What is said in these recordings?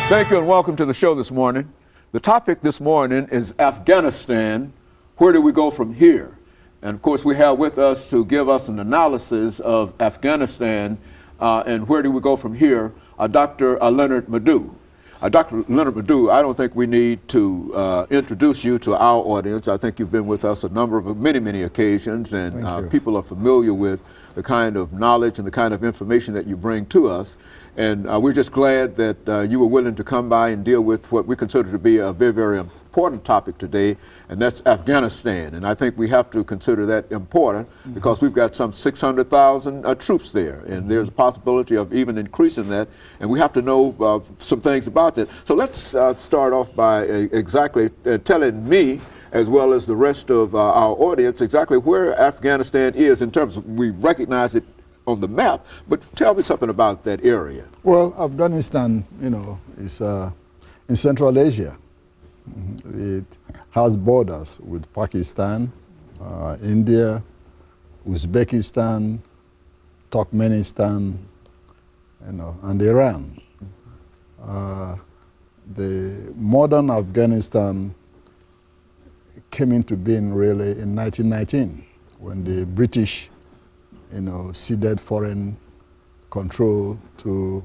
Thank you and welcome to the show this morning. The topic this morning is Afghanistan. Where do we go from here? And of course we have with us to give us an analysis of Afghanistan and where do we go from here, Dr. LMadu1. Dr. LMadu1, I don't think we need to introduce you to our audience. I think you've been with us a number of many occasions, and people are familiar with the kind of knowledge and the kind of information that you bring to us. And we're just glad that you were willing to come by and deal with what we consider to be a very important topic today, and that's Afghanistan. And I think we have to consider that important because we've got some 600,000 troops there, and there's a possibility of even increasing that, and we have to know some things about that. So let's start off by exactly telling me, as well as the rest of our audience, exactly where Afghanistan is in terms of, we recognize it on the map, but tell me something about that area. Well, Afghanistan, is in Central Asia. It has borders with Pakistan, India, Uzbekistan, Turkmenistan, and Iran. The modern Afghanistan came into being really in 1919 when the British ceded foreign control to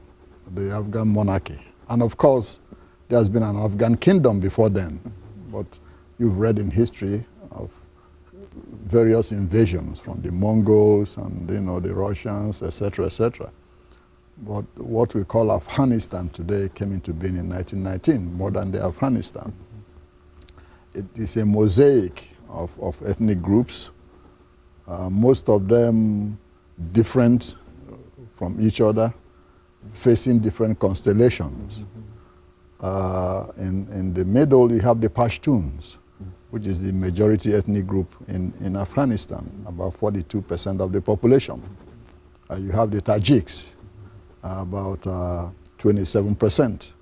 the Afghan monarchy. And of course, there's been an Afghan kingdom before then, but you've read in history of various invasions from the Mongols and the Russians, etc., etc. But what we call Afghanistan today came into being in 1919, modern day Afghanistan. It is a mosaic of ethnic groups, most of them different from each other, facing different constellations. In the middle, you have the Pashtuns, which is the majority ethnic group in Afghanistan, about 42% of the population. You have the Tajiks, about 27%.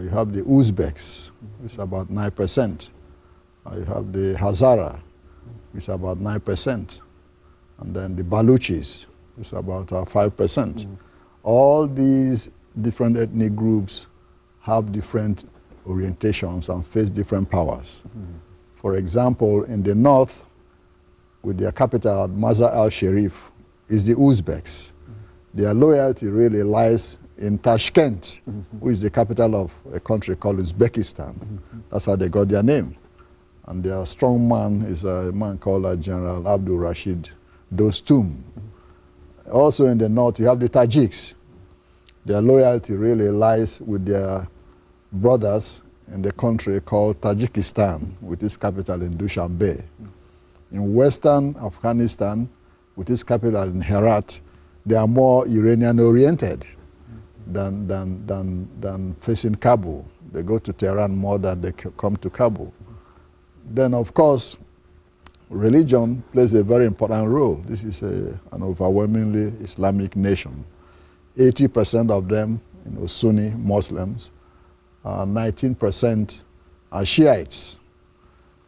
You have the Uzbeks, which is about 9%. You have the Hazara, which is about 9%. And then the Baluchis, which is about 5%. All these different ethnic groups have different orientations and face different powers. For example, in the north, with their capital Mazar al-Sharif, is the Uzbeks. Their loyalty really lies in Tashkent, which is the capital of a country called Uzbekistan. That's how they got their name. And their strong man is a man called General Abdul Rashid Dostum. Also in the north, you have the Tajiks. Their loyalty really lies with their brothers in the country called Tajikistan, with its capital in Dushanbe. In western Afghanistan, with its capital in Herat, they are more Iranian-oriented than facing Kabul. They go to Tehran more than they come to Kabul. Then, of course, religion plays a very important role. This is an overwhelmingly Islamic nation. 80% of them, Sunni Muslims, 19% are Shiites,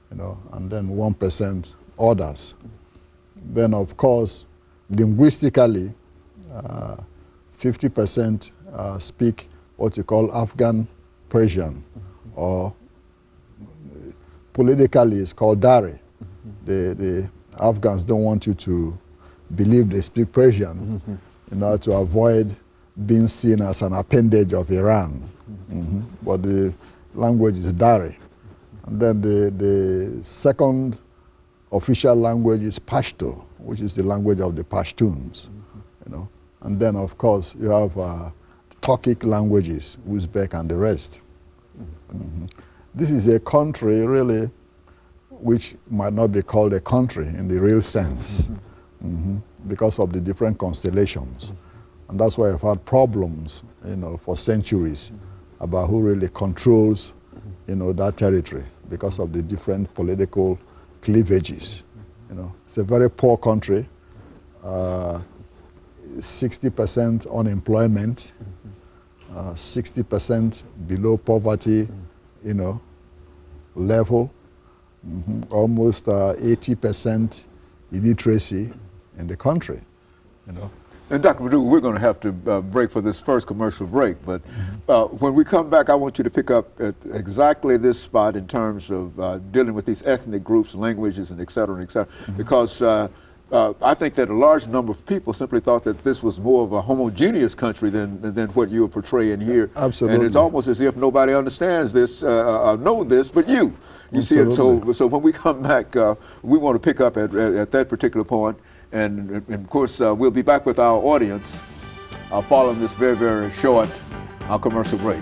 and then 1% others. Then, of course, linguistically, 50% speak what you call Afghan Persian, or politically it's called Dari. The Afghans don't want you to believe they speak Persian in order to avoid being seen as an appendage of Iran. But the language is Dari. And then the second official language is Pashto, which is the language of the Pashtuns. And then, of course, you have Turkic languages, Uzbek and the rest. This is a country, really, which might not be called a country in the real sense, because of the different constellations. And that's why I've had problems, for centuries about who really controls, that territory, because of the different political cleavages. It's a very poor country, 60% unemployment, 60% below poverty, level, almost 80% illiteracy in the country, And Dr. LMadu, we're going to have to break for this first commercial break, but when we come back, I want you to pick up at exactly this spot in terms of dealing with these ethnic groups, languages, and et cetera, because I think that a large number of people simply thought that this was more of a homogeneous country than what you are portraying here. Absolutely. And it's almost as if nobody understands this, know this, but you. You see it, so when we come back, we want to pick up at that particular point. And of course, we'll be back with our audience following this very, very short commercial break.